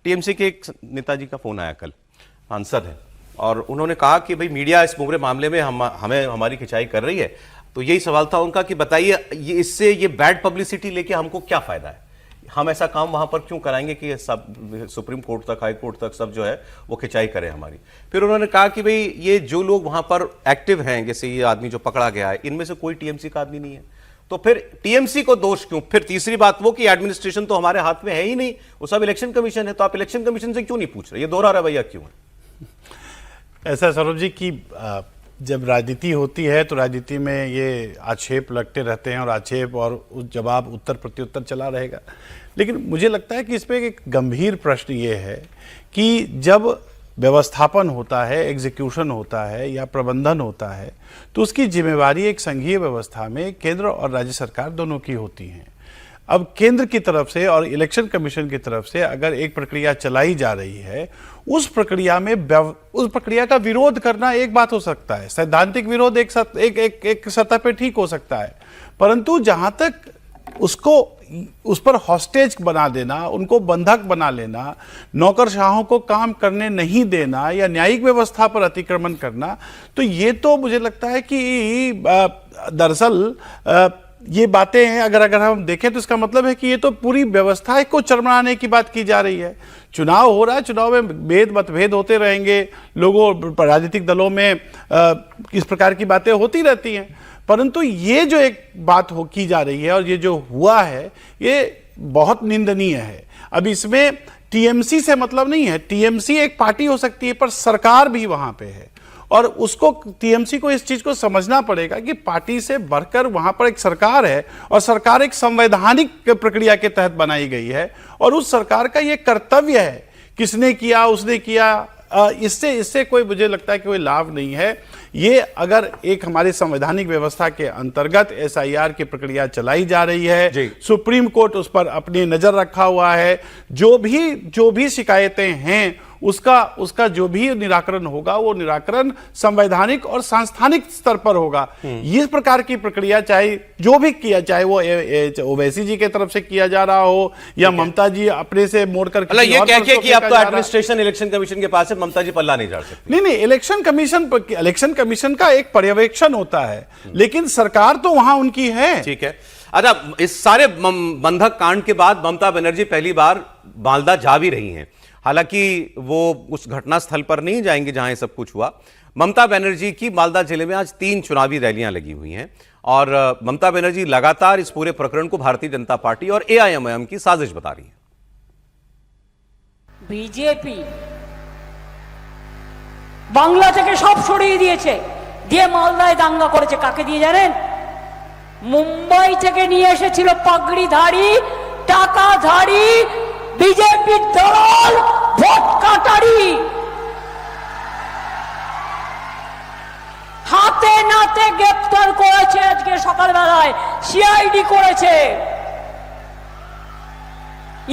TMC के एक नेताजी का फोन आया कल, सांसद है, और उन्होंने कहा कि भाई मीडिया इस पूरे मामले में हमें हमारी खिंचाई कर रही है। तो यही सवाल था उनका कि बताइए इससे ये बैड पब्लिसिटी लेके हमको क्या फायदा है, हम ऐसा काम वहां पर क्यों कराएंगे कि सब सुप्रीम कोर्ट तक, हाई कोर्ट तक सब जो है वो खिंचाई करें हमारी। फिर उन्होंने कहा कि भाई ये जो लोग वहां पर एक्टिव हैं, जैसे ये आदमी जो पकड़ा गया है, इनमें से कोई टीएमसी का आदमी नहीं है, तो फिर टीएमसी को दोष क्यों। फिर तीसरी बात वो कि एडमिनिस्ट्रेशन तो हमारे हाथ में है ही नहीं, वो सब इलेक्शन कमीशन है, तो आप इलेक्शन कमीशन से क्यों नहीं पूछ रहे, ये दोहरा रवैया क्यों है। ऐसा सौरभ जी की जब राजनीति होती है तो राजनीति में ये आक्षेप लगते रहते हैं और आक्षेप और जवाब उत्तर प्रत्युत्तर चला रहेगा। लेकिन मुझे लगता है कि इस पे एक गंभीर प्रश्न ये है कि जब व्यवस्थापन होता है, एग्जीक्यूशन होता है या प्रबंधन होता है, तो उसकी जिम्मेवारी एक संघीय व्यवस्था में केंद्र और राज्य सरकार दोनों की होती हैं। अब केंद्र की तरफ से और इलेक्शन कमीशन की तरफ से अगर एक प्रक्रिया चलाई जा रही है, उस प्रक्रिया का विरोध करना एक बात हो सकता है, सैद्धांतिक विरोध एक सतह पे ठीक हो सकता है, परंतु जहां तक उसको उस पर हॉस्टेज बना देना, उनको बंधक बना लेना, नौकरशाहों को काम करने नहीं देना या न्यायिक व्यवस्था पर अतिक्रमण करना, तो ये तो मुझे लगता है कि दरअसल ये बातें हैं, अगर हम देखें तो इसका मतलब है कि ये तो पूरी व्यवस्था को चरमराने की बात की जा रही है। चुनाव हो रहा है, चुनाव में मतभेद होते रहेंगे, लोगों राजनीतिक दलों में इस प्रकार की बातें होती रहती हैं, परंतु ये जो एक बात की जा रही है और ये जो हुआ है ये बहुत निंदनीय है। अब इसमें टीएमसी से मतलब नहीं है, टीएमसी एक पार्टी हो सकती है पर सरकार भी वहां पे है, और उसको टीएमसी को इस चीज को समझना पड़ेगा कि पार्टी से बढ़कर वहां पर एक सरकार है और सरकार एक संवैधानिक प्रक्रिया के तहत बनाई गई है, और उस सरकार का ये कर्तव्य है, किसने किया उसने किया, इससे कोई मुझे लगता है कि कोई लाभ नहीं है। ये अगर एक हमारी संवैधानिक व्यवस्था के अंतर्गत एसआईआर की प्रक्रिया चलाई जा रही है, सुप्रीम कोर्ट उस पर अपनी नजर रखा हुआ है, जो भी शिकायतें हैं उसका जो भी निराकरण होगा वो निराकरण संवैधानिक और सांस्थानिक स्तर पर होगा। इस प्रकार की प्रक्रिया चाहे जो भी किया, चाहे वो ओवैसी जी के तरफ से किया जा रहा हो या ममता जी अपने से मोड़कर ये कह के कि अब तो एडमिनिस्ट्रेशन इलेक्शन कमीशन के पास है, ममता जी पल्ला नहीं झाड़ सकती। नहीं, इलेक्शन कमीशन का एक पर्यवेक्षण होता है, लेकिन सरकार तो वहां उनकी है। ठीक है। अच्छा, इस सारे बंधक कांड के बाद ममता बनर्जी पहली बार मालदा जा भी रही हैं, हालांकि वो उस घटना स्थल पर नहीं जाएंगे जहां ये सब कुछ हुआ। ममता बनर्जी की मालदा जिले में आज 3 चुनावी रैलियां लगी हुई हैं, और ममता बनर्जी लगातार इस पूरे प्रकरण को भारतीय जनता पार्टी और एआईएमआईएम की साजिश बता रही है। বিজেপি বাংলা থেকে সব সরিয়ে দিয়েছে, দিয়ে মালদায় দাঙ্গা করেছে। কাকে দিয়ে জানেন? মুম্বাই থেকে নিয়ে এসেছিল পাগড়িধারী, টাকাধারী বিজেপির দল, ভোট কাটারি, হাতে নাতে গ্রেপ্তার করেছে। আজকে সকালবেলায় সিআইডি করেছে।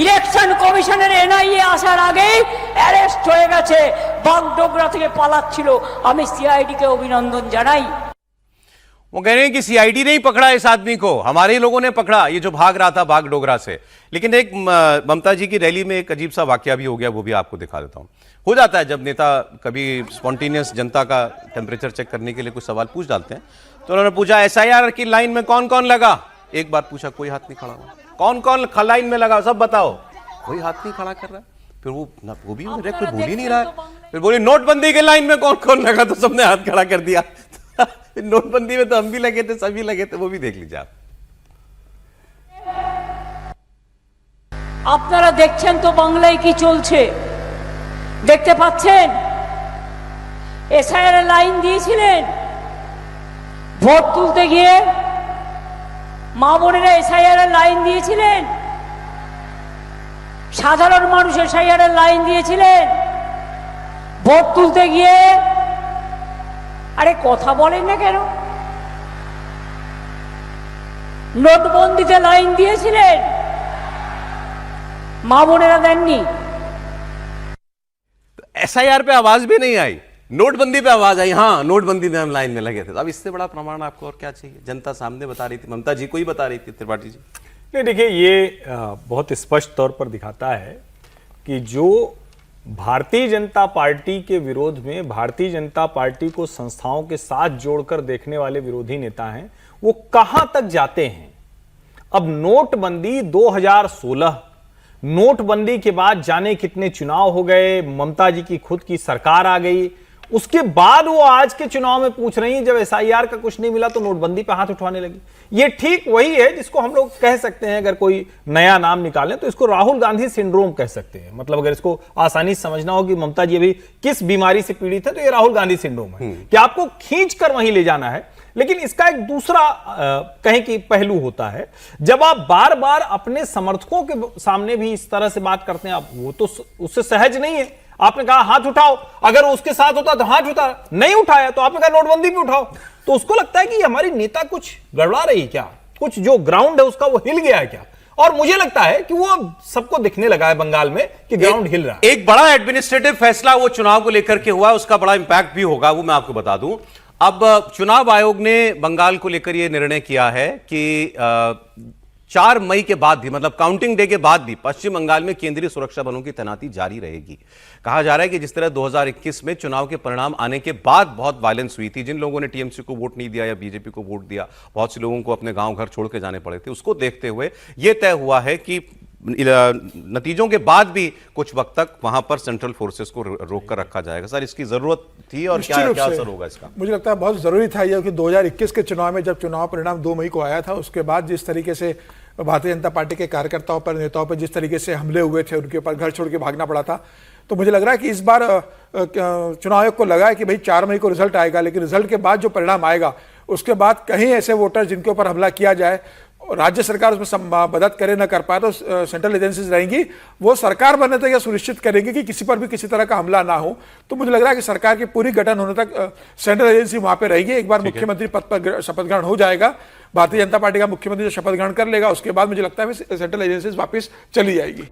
ইলেকশন কমিশনের এনআইএ আসার আগেই অ্যারেস্ট হয়ে গেছে, বাগডোগরা থেকে পালাচ্ছিল। আমি সিআইডি के अभिनंदन জানাই। वो कह रहे हैं कि सीआईडी ने ही पकड़ा इस आदमी को, हमारे ही लोगों ने पकड़ा, ये जो भाग रहा था बागडोगरा से। लेकिन एक ममता जी की रैली में एक अजीब सा वाकया भी हो गया, वो भी आपको दिखा देता हूं। हो जाता है जब नेता कभी स्पॉन्टेनियस जनता का टेम्परेचर चेक करने के लिए कुछ सवाल पूछ डालते हैं, तो उन्होंने पूछा एसआईआर की लाइन में कौन कौन लगा। एक बार पूछा, कोई हाथ नहीं खड़ा हुआ। कौन कौन लाइन में लगा सब बताओ, कोई हाथ नहीं खड़ा कर रहा। फिर वो भी कोई बोल ही नहीं रहा है। फिर बोली नोटबंदी के लाइन में कौन कौन लगा, तो सबने हाथ खड़ा कर दिया। नोटबंदी में तो हम भी लगे थे, सभी लगे थे, वो भी देख लीजिए आप। আপনারা দেখছেন তো বাংলায় কি চলছে, দেখতে পাচ্ছেন। এসআইআর লাইন দিয়েছিলেন, ভোট তুলতে গিয়ে মা বোনেরা এসআইআর লাইন দিয়েছিলেন, সাধারণ মানুষ এসআইআর লাইন দিয়েছিলেন, ভোট তুলতে গিয়ে। আরে কথা বলেন না কেন? নোটবন্দিতে লাইন দিয়েছিলেন, মা বোনেরা দেননি। एसआईआर पे आवाज भी नहीं आई, नोटबंदी पे आवाज आई, हाँ नोटबंदी में हम लाइन में लगे थे। तो अब इससे बड़ा प्रमाण आपको और क्या चाहिए? जनता सामने बता रही थी, ममता जी को ही बता रही थी, त्रिपाठी जी। नहीं, देखिए ये बहुत स्पष्ट तौर पर दिखाता है कि जो भारतीय जनता पार्टी के विरोध में भारतीय जनता पार्टी को संस्थाओं के साथ जोड़कर देखने वाले विरोधी नेता हैं, वो कहां तक जाते हैं। अब नोटबंदी 2016, नोटबंदी के बाद जाने कितने चुनाव हो गए, ममता जी की खुद की सरकार आ गई, उसके बाद वो आज के चुनाव में पूछ रही हैं जब एसआईआर का कुछ नहीं मिला तो नोटबंदी पे हाथ उठाने लगी। ये ठीक वही है जिसको हम लोग कह सकते हैं, अगर कोई नया नाम निकालें तो इसको राहुल गांधी सिंड्रोम कह सकते हैं। मतलब अगर इसको आसानी से समझना हो कि ममता जी अभी किस बीमारी से पीड़ित है तो ये राहुल गांधी सिंड्रोम है कि आपको खींच कर वहीं ले जाना है। लेकिन इसका एक दूसरा कहें कि पहलू होता है, जब आप बार बार अपने समर्थकों के सामने भी इस तरह से बात करते हैं, आप वो तो उससे सहज नहीं है। आपने कहा हाथ उठाओ, अगर उसके साथ होता तो हाथ उठा, नहीं उठाया तो आपने कहा नोटबंदी भी उठाओ। तो उसको लगता है कि हमारी नेता कुछ गड़बड़ा रही है क्या, कुछ जो ग्राउंड है उसका वो हिल गया है क्या। और मुझे लगता है कि वो सबको दिखने लगा है बंगाल में कि ग्राउंड हिल रहा है। एक बड़ा एडमिनिस्ट्रेटिव फैसला वो चुनाव को लेकर के हुआ, उसका बड़ा इंपैक्ट भी होगा, वो मैं आपको बता दूं। अब चुनाव आयोग ने बंगाल को लेकर यह निर्णय किया है कि 4 मई के बाद भी, मतलब काउंटिंग डे के बाद भी पश्चिम बंगाल में केंद्रीय सुरक्षा बलों की तैनाती जारी रहेगी। कहा जा रहा है कि जिस तरह 2021 में चुनाव के परिणाम आने के बाद बहुत वायलेंस हुई थी, जिन लोगों ने टीएमसी को वोट नहीं दिया या बीजेपी को वोट दिया, बहुत से लोगों को अपने गांव घर छोड़ के जाने पड़े थे, उसको देखते हुए यह तय हुआ है कि नतीजों के बाद भी कुछ वक्त तक वहां पर सेंट्रल फोर्सेस को रोक कर रखा जाएगा। सर, इसकी जरूरत थी और क्या असर होगा इसका? मुझे लगता है बहुत जरूरी था ये, कि 2021 के चुनाव में जब चुनाव परिणाम 2 मई को आया था, उसके बाद जिस तरीके से भारतीय जनता पार्टी के कार्यकर्ताओं पर, नेताओं पर जिस तरीके से हमले हुए थे, उनके ऊपर घर छोड़ के भागना पड़ा था, तो मुझे लग रहा है कि इस बार चुनाव आयोग को लगा है कि भाई 4 मई को रिजल्ट आएगा, लेकिन रिजल्ट के बाद जो परिणाम आएगा उसके बाद कहीं ऐसे वोटर जिनके ऊपर हमला किया जाए, राज्य सरकार उसमें मदद करे ना कर पाए, तो सेंट्रल एजेंसीज रहेंगी, वो सरकार बनने तक यह सुनिश्चित करेंगे कि किसी पर भी किसी तरह का हमला ना हो। तो मुझे लग रहा है कि सरकार की पूरी गठन होने तक सेंट्रल एजेंसी वहां पे रहेगी। एक बार मुख्यमंत्री पद पर शपथ ग्रहण हो जाएगा, भारतीय जनता पार्टी का मुख्यमंत्री शपथ ग्रहण कर लेगा, उसके बाद मुझे लगता है सेंट्रल एजेंसीज वापस चली जाएगी।